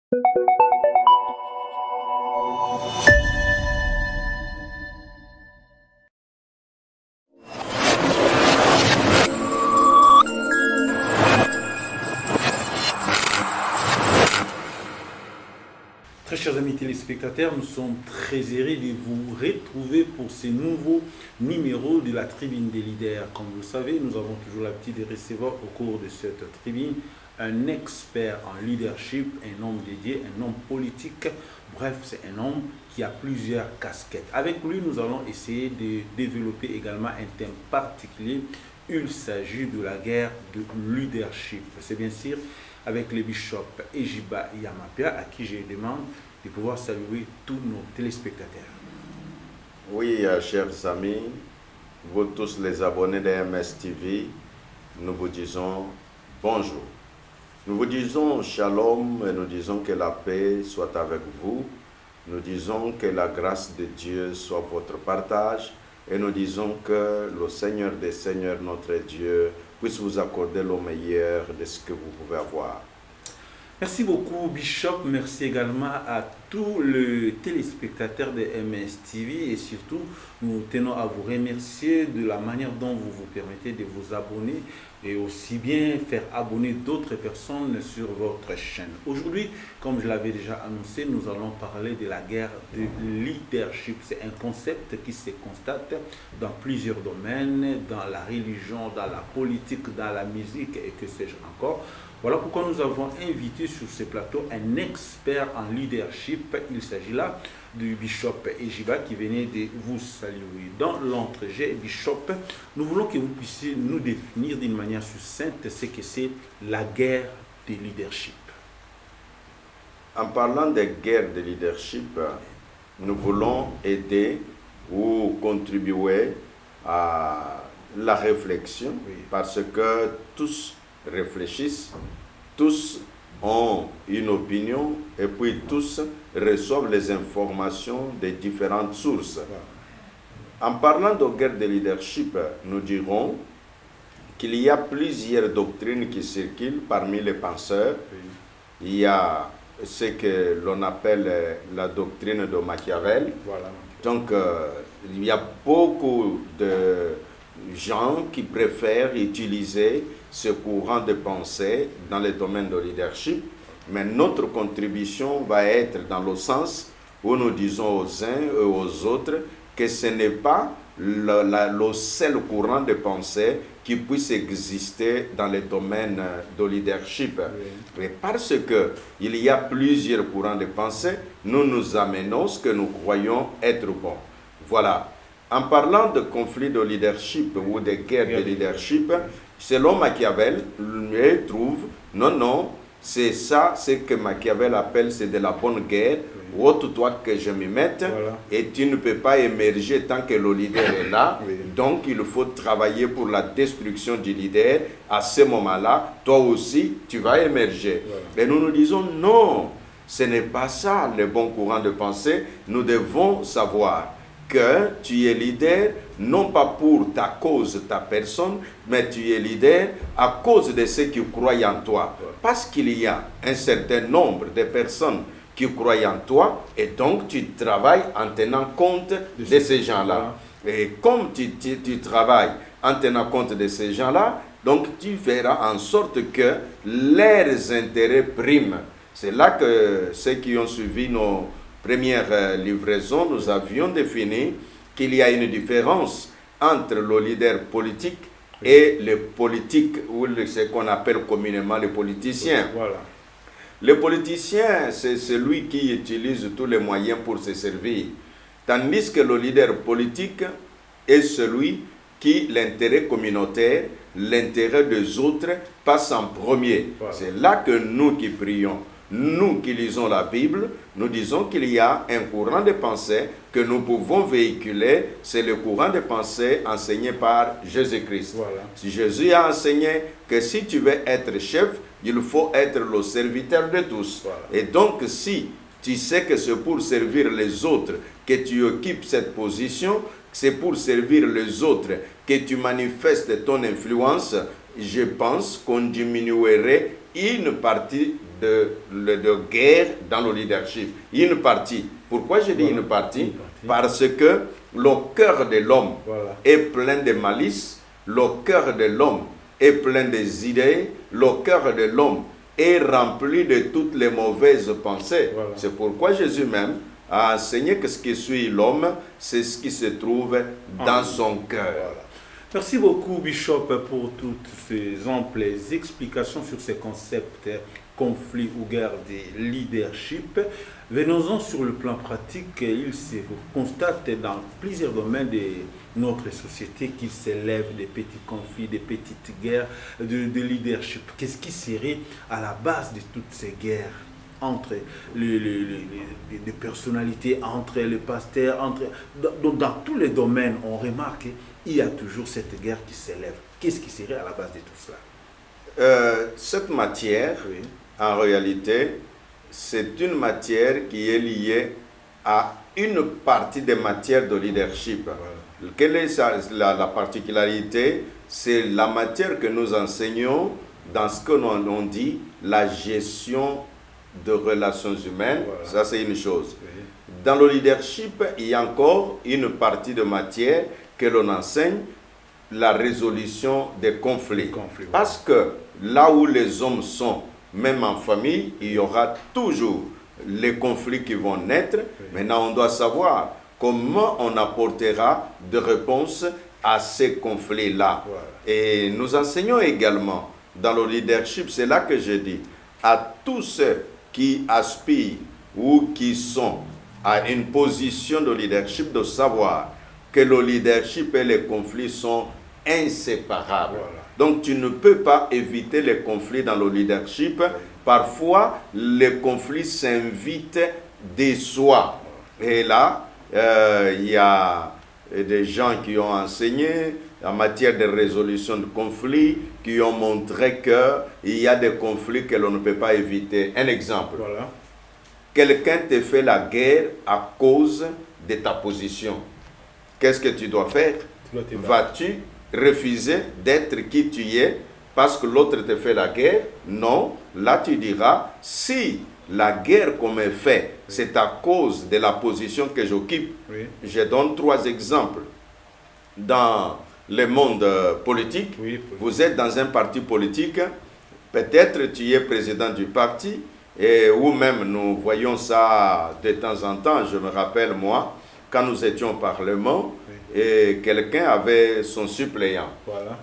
Très chers amis téléspectateurs, nous sommes très heureux de vous retrouver pour ce nouveau numéro de la Tribune des leaders. Comme vous le savez, nous avons toujours l'habitude de recevoir au cours de cette tribune un expert en leadership, un homme dédié, un homme politique. Bref, c'est un homme qui a plusieurs casquettes. Avec lui, nous allons essayer de développer également un thème particulier. Il s'agit de la guerre de leadership. C'est bien sûr avec le bishop Ejiba Yamapia, à qui je demande de pouvoir saluer tous nos téléspectateurs. Oui, chers amis, vous tous les abonnés de MS TV, nous vous disons bonjour. Nous vous disons shalom et nous disons que la paix soit avec vous. Nous disons que la grâce de Dieu soit votre partage et nous disons que le Seigneur des Seigneurs, notre Dieu, puisse vous accorder le meilleur de ce que vous pouvez avoir. Merci beaucoup, Bishop. Merci également à tous les téléspectateurs de MS TV et surtout, nous tenons à vous remercier de la manière dont vous vous permettez de vous abonner et aussi bien faire abonner d'autres personnes sur votre chaîne. Aujourd'hui, comme je l'avais déjà annoncé, nous allons parler de la guerre de leadership. C'est un concept qui se constate dans plusieurs domaines, dans la religion, dans la politique, dans la musique et que sais-je encore. Voilà pourquoi nous avons invité sur ce plateau un expert en leadership. Il s'agit là du bishop Ejiba qui venait de vous saluer. Dans l'entrejeu, bishop, nous voulons que vous puissiez nous définir d'une manière succincte ce que c'est la guerre de leadership. En parlant de guerre de leadership, nous voulons aider ou contribuer à la réflexion parce que tous réfléchissent, tous ont une opinion et puis tous reçoivent les informations de différentes sources. En parlant de guerre de leadership, nous dirons qu'il y a plusieurs doctrines qui circulent parmi les penseurs. Il y a ce que l'on appelle la doctrine de Machiavel. Donc, il y a beaucoup de gens qui préfèrent utiliser ce courant de pensée dans le domaine de leadership, mais notre contribution va être dans le sens où nous disons aux uns et aux autres que ce n'est pas le seul courant de pensée qui puisse exister dans le domaine de leadership. Et parce qu'il y a plusieurs courants de pensée, nous nous amenons ce que nous croyons être bon. Voilà. En parlant de conflit de leadership ou de guerre de leadership, selon Machiavel, il trouve, non, c'est ça, ce que Machiavel appelle, c'est de la bonne guerre, ôte-toi que je m'y mette, et tu ne peux pas émerger tant que le leader est là, donc il faut travailler pour la destruction du leader, à ce moment-là, toi aussi, tu vas émerger. Et nous nous disons, non, ce n'est pas ça le bon courant de pensée, nous devons savoir que tu es leader, non pas pour ta cause, ta personne, mais tu es leader à cause de ceux qui croient en toi. Parce qu'il y a un certain nombre de personnes qui croient en toi, et donc tu travailles en tenant compte de ces gens-là. Et comme tu travailles en tenant compte de ces gens-là, donc tu feras en sorte que leurs intérêts priment. C'est là que ceux qui ont suivi nos première livraison, nous avions défini qu'il y a une différence entre le leader politique et le politique, ou ce qu'on appelle communément le politicien. Le politicien, c'est celui qui utilise tous les moyens pour se servir, tandis que le leader politique est celui qui, l'intérêt communautaire, l'intérêt des autres, passe en premier. C'est là que nous qui prions, nous qui lisons la Bible, nous disons qu'il y a un courant de pensée que nous pouvons véhiculer, c'est le courant de pensée enseigné par Jésus-Christ. Si Jésus a enseigné que si tu veux être chef, il faut être le serviteur de tous. Et donc si tu sais que c'est pour servir les autres que tu occupes cette position, c'est pour servir les autres que tu manifestes ton influence, je pense qu'on diminuerait une partie de guerre dans le leadership. Une partie. Pourquoi je dis une partie? Parce que le cœur de l'homme est plein de malice, le cœur de l'homme est plein des idées, le cœur de l'homme est rempli de toutes les mauvaises pensées. C'est pourquoi Jésus même a enseigné que ce qui suit l'homme, c'est ce qui se trouve dans son cœur. Merci beaucoup, Bishop, pour toutes ces amples explications sur ces concepts, conflit ou guerre des leadership. Venons-en sur le plan pratique. Il se constate dans plusieurs domaines de notre société qu'il s'élève des petits conflits, des petites guerres de leadership. Qu'est-ce qui serait à la base de toutes ces guerres entre les personnalités, entre les pasteurs, dans tous les domaines, on remarque qu'il y a toujours cette guerre qui s'élève. Qu'est-ce qui serait à la base de tout cela? Cette matière, en réalité, c'est une matière qui est liée à une partie des matières de leadership. Quelle est la particularité? C'est la matière que nous enseignons dans ce que l'on dit la gestion de relations humaines. Ça, c'est une chose. Dans le leadership, il y a encore une partie de matière que l'on enseigne, la résolution des conflits. Parce que là où les hommes sont, même en famille, il y aura toujours les conflits qui vont naître. Maintenant, on doit savoir comment on apportera de réponses à ces conflits-là. Et nous enseignons également dans le leadership, c'est là que je dis, à tous ceux qui aspirent ou qui sont à une position de leadership, de savoir que le leadership et les conflits sont inséparables. Donc tu ne peux pas éviter les conflits dans le leadership. Parfois, les conflits s'invitent de soi. Et là, il y a des gens qui ont enseigné en matière de résolution de conflits, qui ont montré qu'il y a des conflits que l'on ne peut pas éviter. Un exemple. Quelqu'un te fait la guerre à cause de ta position. Qu'est-ce que tu dois faire? Vas-tu refuser d'être qui tu es parce que l'autre te fait la guerre? Non. Là, tu diras, si la guerre qu'on me fait, c'est à cause de la position que j'occupe. Je donne 3 exemples. Dans le monde politique, vous êtes dans un parti politique, peut-être tu es président du parti, et ou même nous voyons ça de temps en temps. Je me rappelle, moi, quand nous étions au Parlement, et quelqu'un avait son suppléant.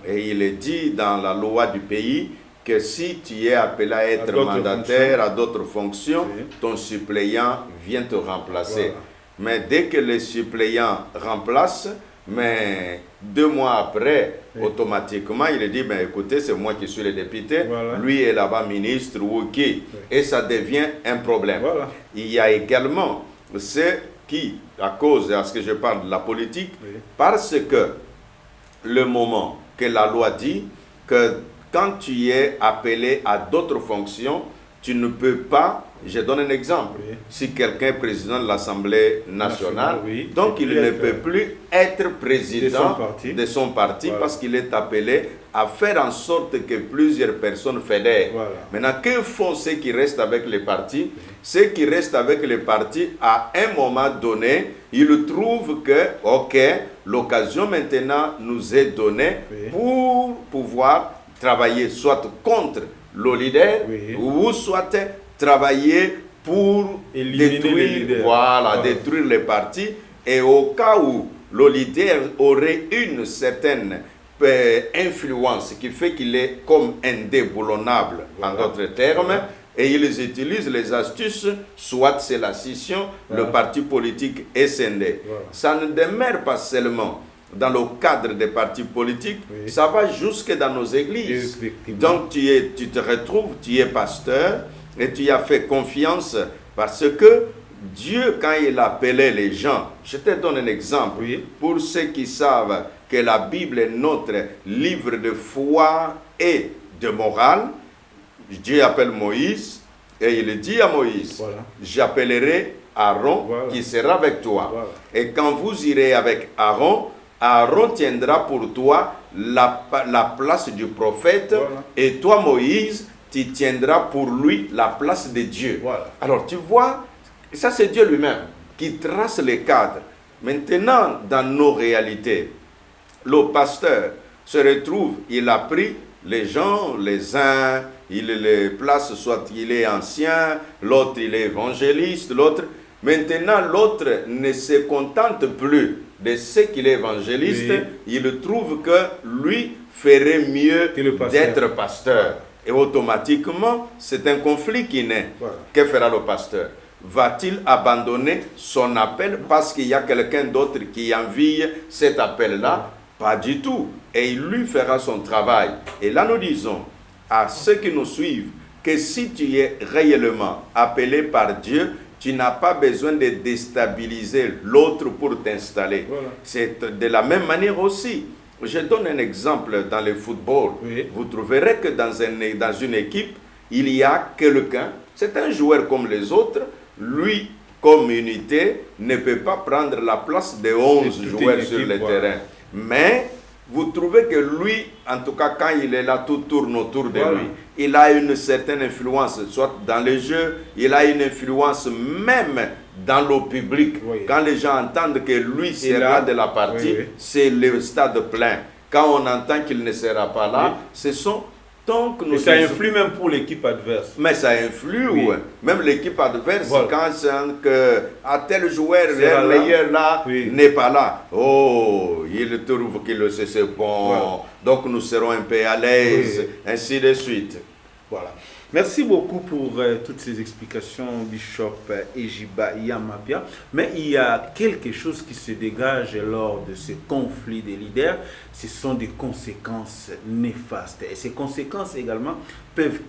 Et il est dit dans la loi du pays que si tu es appelé à être mandataire à d'autres fonctions, ton suppléant vient te remplacer. Mais dès que le suppléant remplace, mais 2 mois après, automatiquement, il dit, ben, écoutez, c'est moi qui suis le député, lui est là-bas ministre ou qui, et ça devient un problème. Il y a également ceux qui, à cause de ce que je parle de la politique, parce que le moment que la loi dit que quand tu es appelé à d'autres fonctions, tu ne peux pas, je donne un exemple, si quelqu'un est président de l'Assemblée nationale, donc il ne peut plus être président de son parti parce qu'il est appelé à faire en sorte que plusieurs personnes fédèrent. Maintenant, que font ceux qui restent avec les partis? Ceux qui restent avec les partis, à un moment donné, ils trouvent que, ok, l'occasion maintenant nous est donnée pour pouvoir travailler soit contre le leader ou soit travailler pour détruire, détruire les partis. Et au cas où le leader aurait une certaine influence qui fait qu'il est comme indéboulonnable, en d'autres termes, et ils utilisent les astuces, soit c'est la scission, le parti politique est scindé. Ça ne demeure pas seulement dans le cadre des partis politiques, ça va jusque dans nos églises. Donc tu te retrouves, tu es pasteur et tu as fait confiance parce que Dieu, quand il appelait les gens, je te donne un exemple, pour ceux qui savent que la Bible est notre livre de foi et de morale, Dieu appelle Moïse et il dit à Moïse, j'appellerai Aaron qui sera avec toi. Et quand vous irez avec Aaron, Aaron tiendra pour toi la place du prophète et toi, Moïse, tu tiendras pour lui la place de Dieu. Voilà. Alors tu vois, ça c'est Dieu lui-même qui trace les cadres. Maintenant, dans nos réalités, le pasteur se retrouve, il a pris les gens, les uns, il les place, soit il est ancien, l'autre il est évangéliste, l'autre. Maintenant, l'autre ne se contente plus de ce qu'il est évangéliste, oui. Il trouve que lui ferait mieux d'être pasteur. Et automatiquement, c'est un conflit qui naît. Voilà. Que fera le pasteur? Va-t-il abandonner son appel parce qu'il y a quelqu'un d'autre qui envie cet appel-là? Pas du tout. Et il lui fera son travail. Et là, nous disons à ceux qui nous suivent que si tu es réellement appelé par Dieu, tu n'as pas besoin de déstabiliser l'autre pour t'installer. Voilà. C'est de la même manière aussi. Je donne un exemple dans le football. Oui. Vous trouverez que dans une équipe, il y a quelqu'un, c'est un joueur comme les autres, lui, comme unité, ne peut pas prendre la place de 11 joueurs sur le terrain. Mais vous trouvez que lui, en tout cas quand il est là, tout tourne autour de lui. Il a une certaine influence, soit dans les jeux, il a une influence même dans le public. Oui. Quand les gens entendent que lui sera de la partie, c'est le stade plein. Quand on entend qu'il ne sera pas là, ce sont... Donc, et ça influe même pour l'équipe adverse. Mais ça influe, même l'équipe adverse, quand c'est que tel joueur, le meilleur là, n'est pas là. Oh, il trouve que c'est bon, donc nous serons un peu à l'aise, ainsi de suite. Voilà. Merci beaucoup pour toutes ces explications, Bishop Ejiba Yamapia. Mais il y a quelque chose qui se dégage lors de ce conflit des leaders. Ce sont des conséquences néfastes. Et ces conséquences également peuvent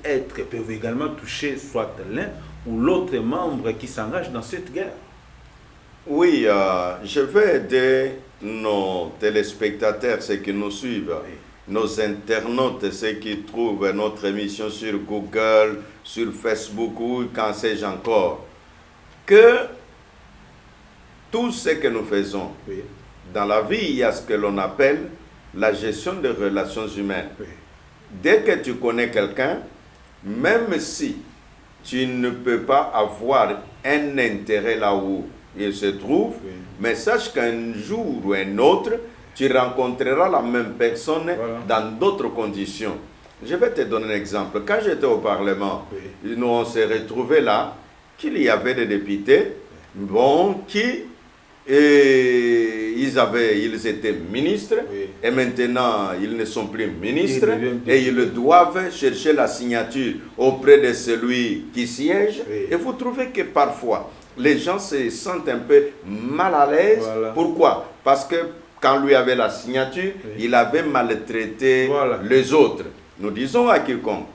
également toucher soit l'un ou l'autre membre qui s'engage dans cette guerre. Oui, je vais aider nos téléspectateurs, ceux qui nous suivent. Oui. Nos internautes, ceux qui trouvent notre émission sur Google, sur Facebook ou quand sais-je encore, que tout ce que nous faisons dans la vie, il y a ce que l'on appelle la gestion des relations humaines. Dès que tu connais quelqu'un, même si tu ne peux pas avoir un intérêt là où il se trouve, mais sache qu'un jour ou un autre, tu rencontreras la même personne dans d'autres conditions. Je vais te donner un exemple. Quand j'étais au Parlement, nous on s'est retrouvés là, qu'il y avait des députés, qui ils étaient ministres, et maintenant ils ne sont plus ministres, et ils doivent chercher la signature auprès de celui qui siège. Et vous trouvez que parfois, les gens se sentent un peu mal à l'aise. Pourquoi? Parce que quand lui avait la signature, il avait maltraité les autres. Nous disons à quiconque,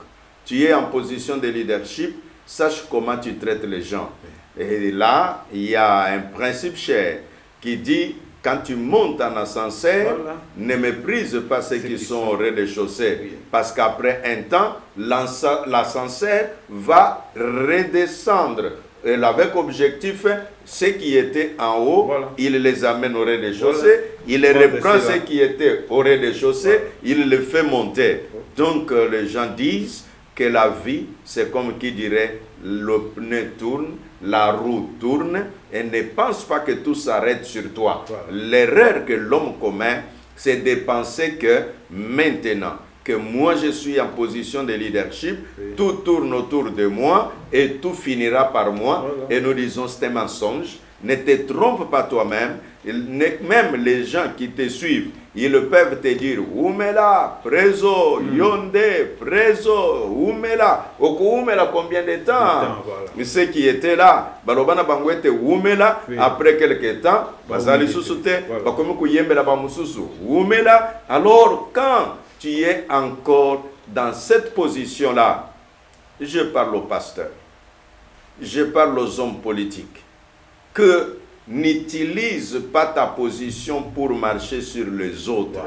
tu es en position de leadership, sache comment tu traites les gens. Et là, il y a un principe cher qui dit, quand tu montes en ascenseur, ne méprise pas ceux qui sont au rez-de-chaussée. Parce qu'après un temps, l'ascenseur va redescendre. Et avec objectif, ceux qui étaient en haut, il les amène au rez-de-chaussée, il reprend ceux qui étaient au rez-de-chaussée, il les fait monter. Donc les gens disent que la vie, c'est comme qui dirait, le pneu tourne, la roue tourne, et ne pense pas que tout s'arrête sur toi. L'erreur que l'homme commet, c'est de penser que maintenant, que moi je suis en position de leadership, tout tourne autour de moi et tout finira par moi. Et nous disons c'est un mensonge. Ne te trompe pas toi-même. Même les gens qui te suivent, ils peuvent te dire Oumela, preso, Yonde, preso, Oumela. Oumela combien de temps? Ceux qui étaient là, Balobana Bangwete Oumela, après quelques temps, Bazali Susute, Bakomuku Yembela Bamususu, Oumela. Alors quand tu es encore dans cette position-là, je parle aux pasteurs, je parle aux hommes politiques, que n'utilise pas ta position pour marcher sur les autres.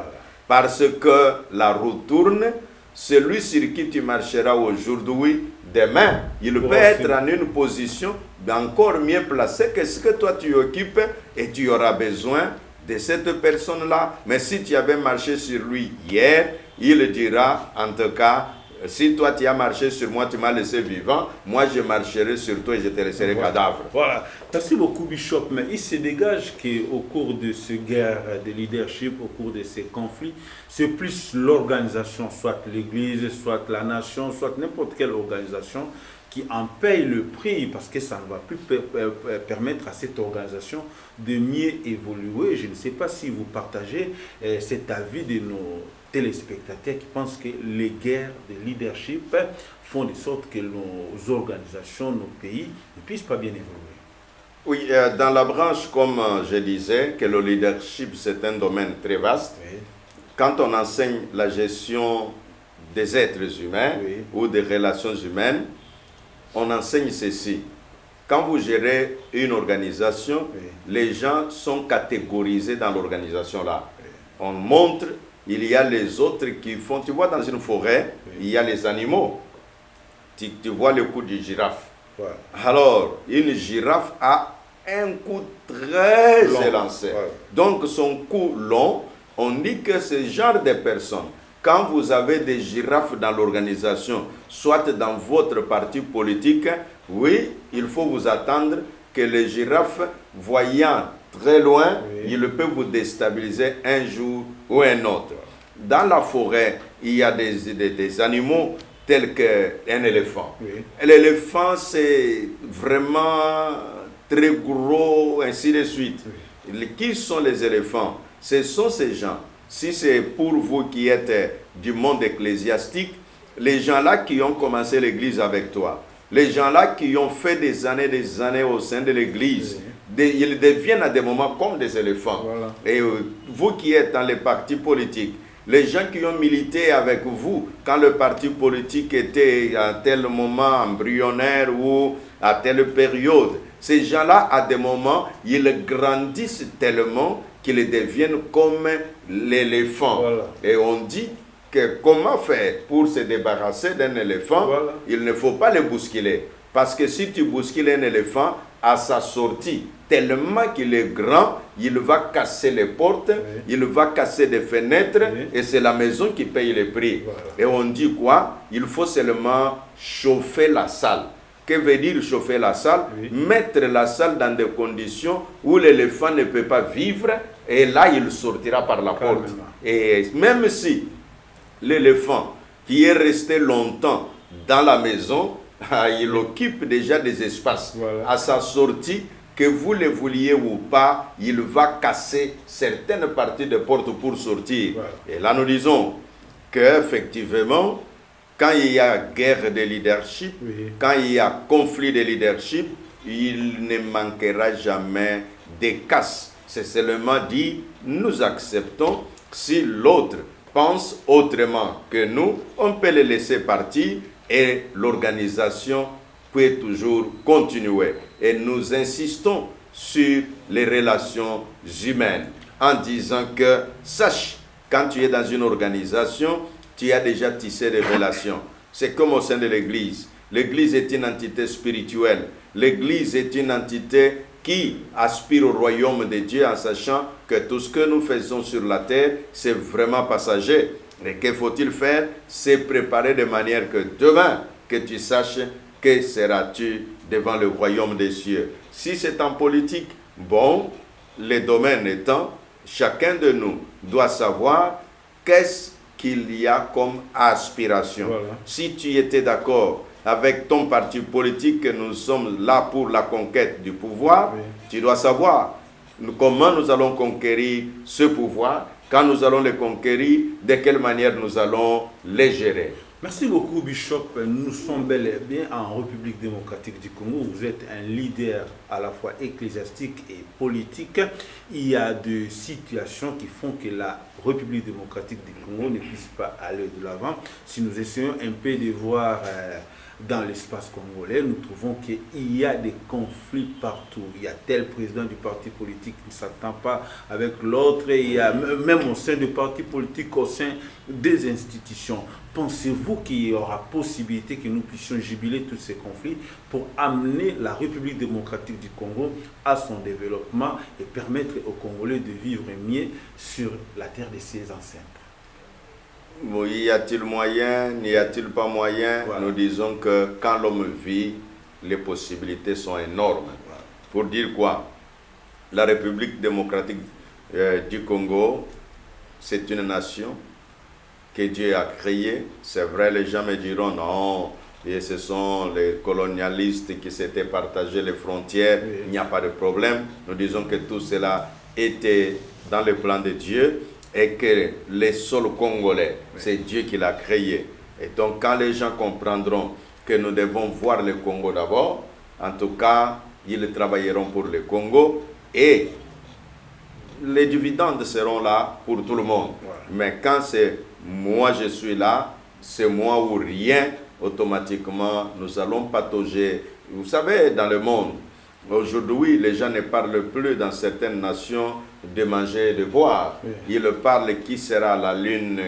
Parce que la roue tourne, celui sur qui tu marcheras aujourd'hui, demain, il peut être en une position encore mieux placée que ce que toi tu occupes et tu auras besoin de cette personne-là. Mais si tu avais marché sur lui hier, il dira, en tout cas, Si toi tu as marché sur moi, tu m'as laissé vivant, moi je marcherai sur toi et je te laisserai cadavre. Voilà. Merci beaucoup, Bishop. Mais il se dégage qu'au cours de ces guerres de leadership, au cours de ces conflits, c'est plus l'organisation, soit l'Église, soit la nation, soit n'importe quelle organisation, qui en paye le prix parce que ça ne va plus permettre à cette organisation de mieux évoluer. Je ne sais pas si vous partagez cet avis de nos téléspectateurs qui pensent que les guerres de leadership font de sorte que nos organisations, nos pays ne puissent pas bien évoluer. Oui, dans la branche, comme je disais, que le leadership c'est un domaine très vaste. Oui. Quand on enseigne la gestion des êtres humains ou des relations humaines, on enseigne ceci. Quand vous gérez une organisation, les gens sont catégorisés dans l'organisation là. On montre, il y a les autres qui font, tu vois dans une forêt, il y a les animaux. Tu vois le cou du girafe. Alors, une girafe a un cou très élancé. Donc son cou long, on dit que ce genre de personnes, quand vous avez des girafes dans l'organisation, soit dans votre parti politique, oui, il faut vous attendre que les girafes, voyant très loin, ils peuvent vous déstabiliser un jour ou un autre. Dans la forêt, il y a des animaux tels qu'un éléphant. L'éléphant, c'est vraiment très gros, ainsi de suite. Qui sont les éléphants? Ce sont ces gens. Si c'est pour vous qui êtes du monde ecclésiastique, les gens-là qui ont commencé l'église avec toi, les gens-là qui ont fait des années au sein de l'église, ils deviennent à des moments comme des éléphants. Voilà. Et vous qui êtes dans les partis politiques, les gens qui ont milité avec vous quand le parti politique était à tel moment embryonnaire ou à telle période, ces gens-là, à des moments, ils grandissent tellement qu'ils deviennent comme l'éléphant. Voilà. Et on dit que comment faire pour se débarrasser d'un éléphant? Voilà. Il ne faut pas le bousculer. Parce que si tu bouscules un éléphant, à sa sortie, tellement qu'il est grand, il va casser les portes, il va casser des fenêtres, et c'est la maison qui paye le prix. Voilà. Et on dit quoi? Il faut seulement chauffer la salle. Que veut dire chauffer la salle? Mettre la salle dans des conditions où l'éléphant ne peut pas vivre, et là il sortira par la porte. Et même si l'éléphant qui est resté longtemps dans la maison, il occupe déjà des espaces. Voilà. À sa sortie, que vous le vouliez ou pas, il va casser certaines parties de porte pour sortir. Voilà. Et là nous disons qu'effectivement, quand il y a guerre de leadership, quand il y a conflit de leadership, il ne manquera jamais des casses. C'est seulement dit, nous acceptons. Si l'autre pense autrement que nous, on peut le laisser partir et l'organisation peut toujours continuer. Et nous insistons sur les relations humaines en disant que, sache, quand tu es dans une organisation, tu as déjà tissé des relations. C'est comme au sein de l'Église. L'Église est une entité spirituelle. L'Église est une entité qui aspire au royaume de Dieu en sachant que tout ce que nous faisons sur la terre, c'est vraiment passager. Et que faut-il faire? C'est préparer de manière que demain, que tu saches que seras-tu devant le royaume des cieux. Si c'est en politique, bon, les domaines étant, chacun de nous doit savoir qu'est-ce qu'il y a comme aspiration. Voilà. Si tu étais d'accord avec ton parti politique que nous sommes là pour la conquête du pouvoir, tu dois savoir comment nous allons conquérir ce pouvoir, quand nous allons le conquérir, de quelle manière nous allons les gérer. Merci beaucoup, Bishop. Nous sommes bel et bien en République démocratique du Congo. Vous êtes un leader à la fois ecclésiastique et politique. Il y a des situations qui font que la République démocratique du Congo ne puisse pas aller de l'avant. Si nous essayons un peu de voir dans l'espace congolais, nous trouvons qu'il y a des conflits partout. Il y a tel président du parti politique qui ne s'entend pas avec l'autre. Il y a même au sein du parti politique, au sein des institutions. Pensez-vous qu'il y aura possibilité que nous puissions jubiler tous ces conflits pour amener la République démocratique du Congo à son développement et permettre aux Congolais de vivre mieux sur la terre de ses ancêtres? Y a-t-il moyen, n'y a-t-il pas moyen? Voilà. Nous disons que quand l'homme vit, les possibilités sont énormes. Voilà. Pour dire quoi? La République démocratique du Congo, c'est une nation que Dieu a créée. C'est vrai, les gens me diront non, et ce sont les colonialistes qui s'étaient partagés les frontières, oui. Il n'y a pas de problème. Nous disons que tout cela était dans le plan de Dieu et que les sols congolais, oui. C'est Dieu qui l'a créé. Et donc quand les gens comprendront que nous devons voir le Congo d'abord, en tout cas, ils travailleront pour le Congo et les dividendes seront là pour tout le monde. Voilà. Mais quand c'est moi je suis là, c'est moi ou rien, automatiquement nous allons patauger. Vous savez, dans le monde, aujourd'hui, les gens ne parlent plus dans certaines nations de manger et de boire. Oui. Ils parlent qui sera à la Lune,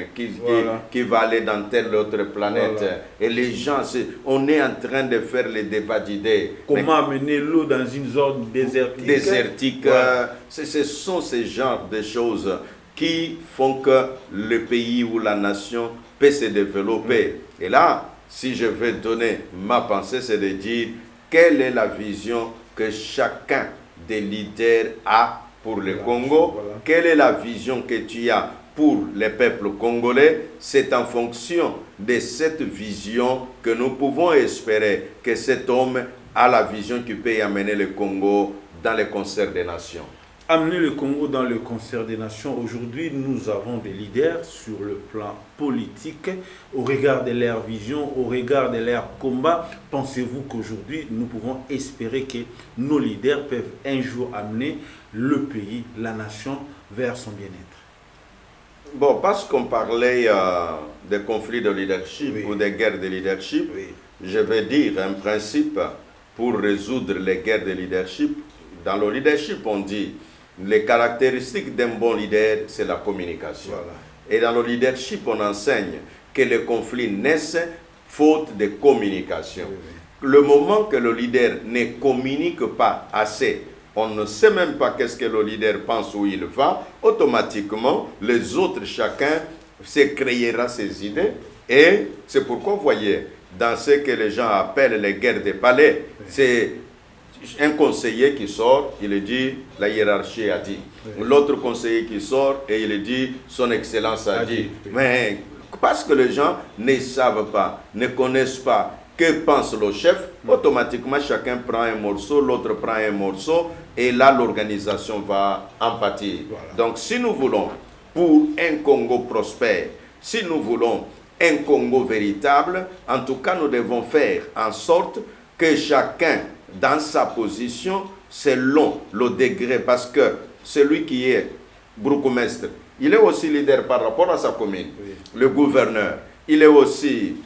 voilà. qui va aller dans telle autre planète. Voilà. Et les gens, on est en train de faire les débats d'idées. Comment amener l'eau dans une zone désertique? Voilà. Ce sont ces genres de choses qui font que le pays ou la nation peut se développer. Oui. Et là, si je vais donner ma pensée, c'est de dire quelle est la vision que chacun des leaders a pour le Congo, voilà. Quelle est la vision que tu as pour les peuples congolais? C'est en fonction de cette vision que nous pouvons espérer que cet homme a la vision qui peut amener le Congo dans le concert des nations. Amener le Congo dans le concert des nations. Aujourd'hui, nous avons des leaders sur le plan politique, au regard de leur vision, au regard de leur combat. Pensez-vous qu'aujourd'hui, nous pouvons espérer que nos leaders peuvent un jour amener le pays, la nation, vers son bien-être? Bon, parce qu'on parlait des conflits de leadership, oui. Ou des guerres de leadership, oui. Je vais dire un principe pour résoudre les guerres de leadership. Dans le leadership, on dit les caractéristiques d'un bon leader, c'est la communication. Voilà. Et dans le leadership, on enseigne que les conflits naissent faute de communication. Oui, oui. Le moment que le leader ne communique pas assez, on ne sait même pas qu'est-ce que le leader pense où il va, automatiquement, les autres, chacun se créera ses idées. Et c'est pourquoi, vous voyez, dans ce que les gens appellent les guerres des palais, oui. C'est un conseiller qui sort, il dit, la hiérarchie a dit. Oui. L'autre conseiller qui sort et il dit, son excellence a dit. Oui. Mais parce que les gens ne savent pas, ne connaissent pas que pense le chef, automatiquement chacun prend un morceau, l'autre prend un morceau et là l'organisation va en pâtir. Voilà. Donc si nous voulons pour un Congo prospère, si nous voulons un Congo véritable, en tout cas nous devons faire en sorte que chacun dans sa position, selon le degré, parce que celui qui est bourgmestre, il est aussi leader par rapport à sa commune. Oui. Le gouverneur, il est aussi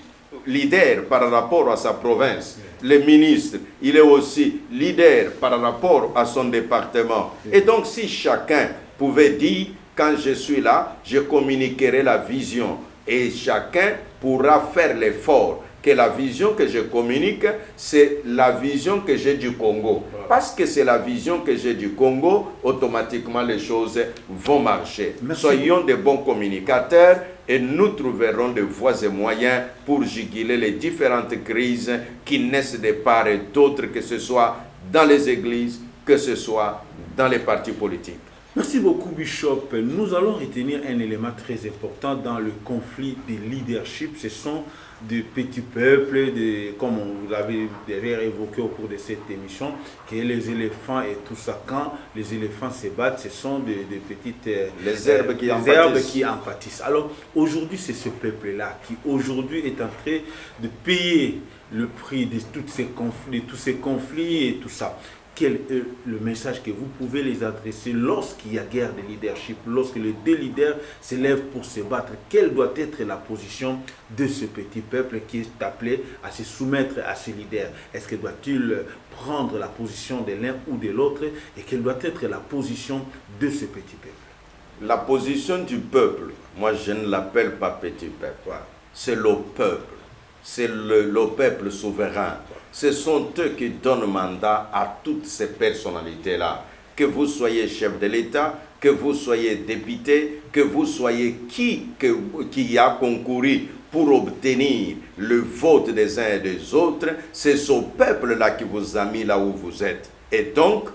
leader par rapport à sa province. Oui. Le ministre, il est aussi leader par rapport à son département. Oui. Et donc, si chacun pouvait dire, quand je suis là, je communiquerai la vision. Et chacun pourra faire l'effort que la vision que je communique, c'est la vision que j'ai du Congo. Parce que c'est la vision que j'ai du Congo, automatiquement les choses vont marcher. Merci. Soyons de bons communicateurs et nous trouverons des voies et moyens pour juguler les différentes crises qui naissent de part et d'autre, que ce soit dans les églises, que ce soit dans les partis politiques. Merci beaucoup, Bishop. Nous allons retenir un élément très important dans le conflit de leadership. Ce sont des petits peuples, comme vous l'avez déjà évoqué au cours de cette émission, que les éléphants et tout ça, quand les éléphants se battent, ce sont des petites les herbes qui en pâtissent. Alors aujourd'hui, c'est ce peuple-là qui aujourd'hui est en train de payer le prix de tous ces conflits et tout ça. Quel est le message que vous pouvez les adresser lorsqu'il y a guerre de leadership, lorsque les deux leaders se lèvent pour se battre? Quelle doit être la position de ce petit peuple qui est appelé à se soumettre à ses leaders? Est-ce qu'il doit-il prendre la position de l'un ou de l'autre? Et quelle doit être la position de ce petit peuple? La position du peuple, moi je ne l'appelle pas petit peuple. Voilà. C'est le peuple. C'est le peuple souverain. Ce sont eux qui donnent mandat à toutes ces personnalités-là. que vous soyez chef de l'État, que vous soyez député, que vous soyez qui a concouru pour obtenir le vote des uns et des autres, c'est ce peuple-là qui vous a mis là où vous êtes. Et donc,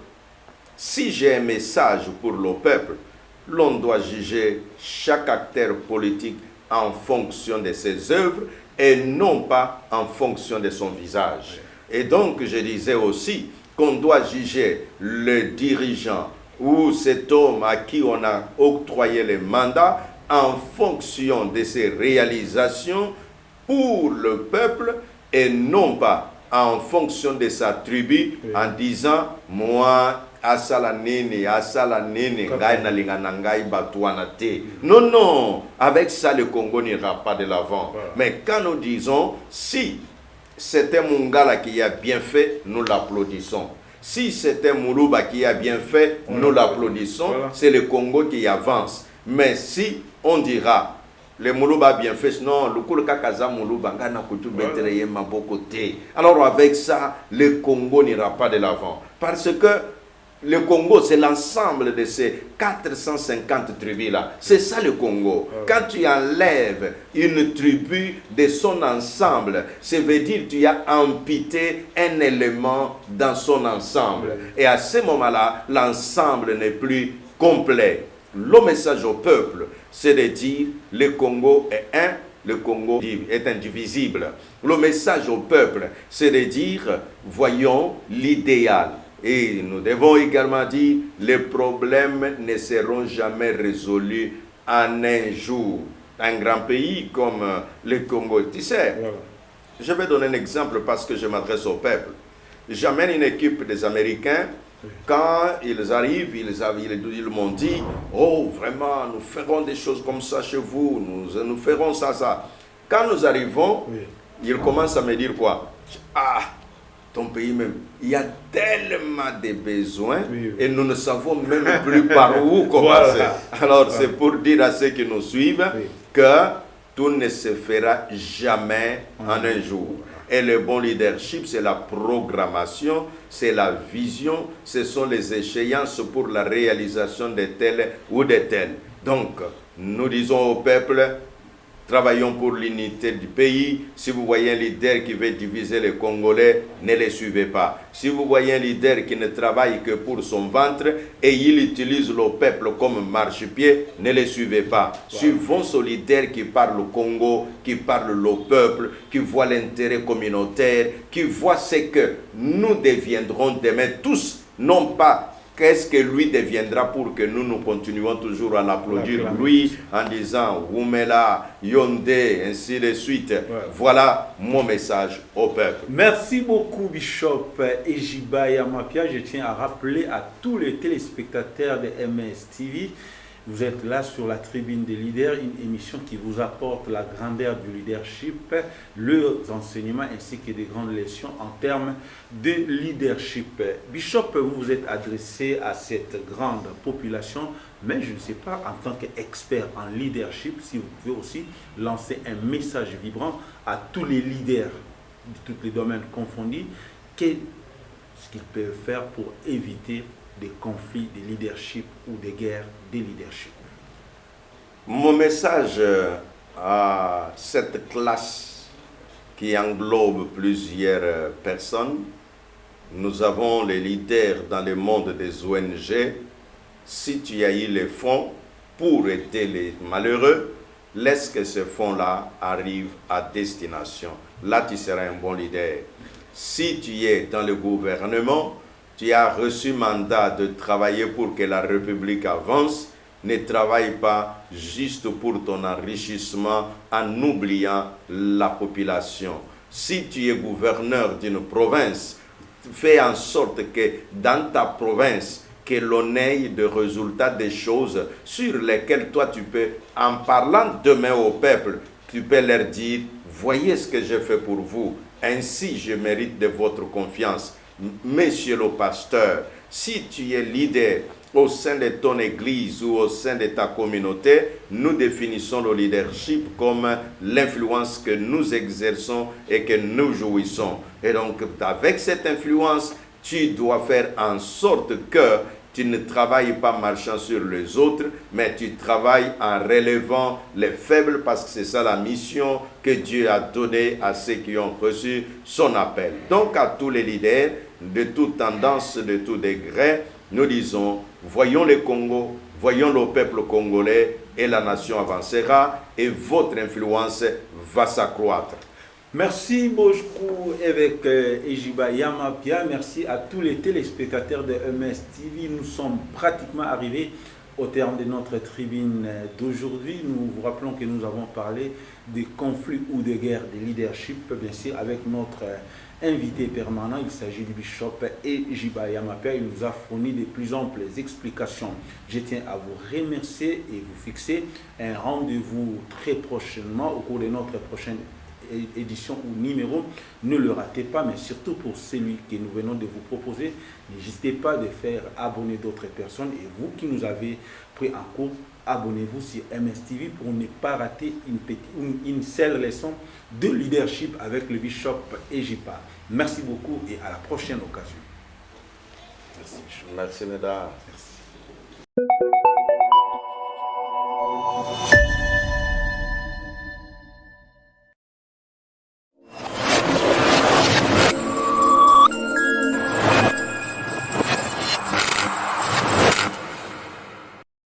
si j'ai un message pour le peuple, l'on doit juger chaque acteur politique en fonction de ses œuvres et non pas en fonction de son visage. Et donc, je disais aussi qu'on doit juger le dirigeant ou cet homme à qui on a octroyé le mandat en fonction de ses réalisations pour le peuple et non pas en fonction de sa tribu, en disant « moi, asala nini, ngai nalinga na ngai batuana te ». Non, non, avec ça le Congo n'ira pas de l'avant. Voilà. Mais quand nous disons « si c'était Mungala qui a bien fait, nous l'applaudissons ». Si c'était Moulouba qui a bien fait, nous l'applaudissons. Voilà. C'est le Congo qui avance. Mais si on dira, le Moulouba a bien fait, non, le Koulka Kaza Moulouba, alors avec ça, le Congo n'ira pas de l'avant. Parce que le Congo, c'est l'ensemble de ces 450 tribus-là. C'est ça le Congo. Quand tu enlèves une tribu de son ensemble, ça veut dire que tu as amputé un élément dans son ensemble. Et à ce moment-là, l'ensemble n'est plus complet. Le message au peuple, c'est de dire le Congo est un, le Congo est indivisible. Le message au peuple, c'est de dire voyons l'idéal. Et nous devons également dire les problèmes ne seront jamais résolus en un jour. Un grand pays comme le Congo, tu sais, je vais donner un exemple parce que je m'adresse au peuple. J'amène une équipe des Américains. Quand ils arrivent, ils m'ont dit « Oh, vraiment, nous ferons des choses comme ça chez vous, nous ferons ça, ça. » Quand nous arrivons, ils commencent à me dire quoi? Ah, ton pays même, il y a tellement de besoins et nous ne savons même plus par où commencer. Voilà. Alors, c'est pour dire à ceux qui nous suivent que tout ne se fera jamais en un jour. Et le bon leadership, c'est la programmation, c'est la vision, ce sont les échéances pour la réalisation de telles ou de telles. Donc, nous disons au peuple, travaillons pour l'unité du pays. Si vous voyez un leader qui veut diviser les Congolais, ne le suivez pas. Si vous voyez un leader qui ne travaille que pour son ventre et il utilise le peuple comme marchepied, ne le suivez pas. Suivons ce leader qui parle au Congo, qui parle au peuple, qui voit l'intérêt communautaire, qui voit ce que nous deviendrons demain tous, non pas qu'est-ce que lui deviendra pour que nous continuions toujours à l'applaudir, lui, en disant Oumela, Yondé, ainsi de suite. Voilà mon message au peuple. Merci beaucoup, Bishop Ejiba Yamapia. Je tiens à rappeler à tous les téléspectateurs de MS TV, vous êtes là sur la tribune des leaders, une émission qui vous apporte la grandeur du leadership, leurs enseignements ainsi que des grandes leçons en termes de leadership. Bishop, vous vous êtes adressé à cette grande population, mais je ne sais pas, en tant qu'expert en leadership, si vous pouvez aussi lancer un message vibrant à tous les leaders de tous les domaines confondus, qu'est-ce qu'ils peuvent faire pour éviter des conflits de leadership ou des guerres de leadership. Mon message à cette classe qui englobe plusieurs personnes, nous avons les leaders dans le monde des ONG. Si tu as eu les fonds pour aider les malheureux, laisse que ces fonds-là arrivent à destination. Là, tu seras un bon leader. Si tu es dans le gouvernement, tu as reçu mandat de travailler pour que la République avance, ne travaille pas juste pour ton enrichissement en oubliant la population. Si tu es gouverneur d'une province, fais en sorte que dans ta province, que l'on ait des résultats des choses sur lesquelles toi tu peux, en parlant demain au peuple, tu peux leur dire, voyez ce que j'ai fait pour vous, ainsi je mérite de votre confiance. Monsieur le pasteur, si tu es leader au sein de ton église ou au sein de ta communauté, nous définissons le leadership comme l'influence que nous exerçons et que nous jouissons. Et donc, avec cette influence, tu dois faire en sorte que tu ne travailles pas marchant sur les autres, mais tu travailles en relevant les faibles, parce que c'est ça la mission que Dieu a donnée à ceux qui ont reçu son appel. Donc à tous les leaders de toute tendance, de tout degré, nous disons, voyons le Congo, voyons le peuple congolais, et la nation avancera et votre influence va s'accroître. Merci beaucoup évêque Ejiba Yamapia. Merci à tous les téléspectateurs de MS TV. Nous sommes pratiquement arrivés au terme de notre tribune d'aujourd'hui. Nous vous rappelons que nous avons parlé des conflits ou des guerres de leadership, bien sûr, avec notre invité permanent. Il s'agit du bishop Ejiba Yamapia. Il nous a fourni de plus amples explications. Je tiens à vous remercier et vous fixer un rendez-vous très prochainement au cours de notre prochaine édition ou numéro. Ne le ratez pas, mais surtout pour celui que nous venons de vous proposer, n'hésitez pas de faire abonner d'autres personnes, et vous qui nous avez pris en cours, abonnez-vous sur MSTV pour ne pas rater une seule leçon de leadership avec le bishop Ejiba. Merci beaucoup et à la prochaine occasion. Merci, Neda. Merci.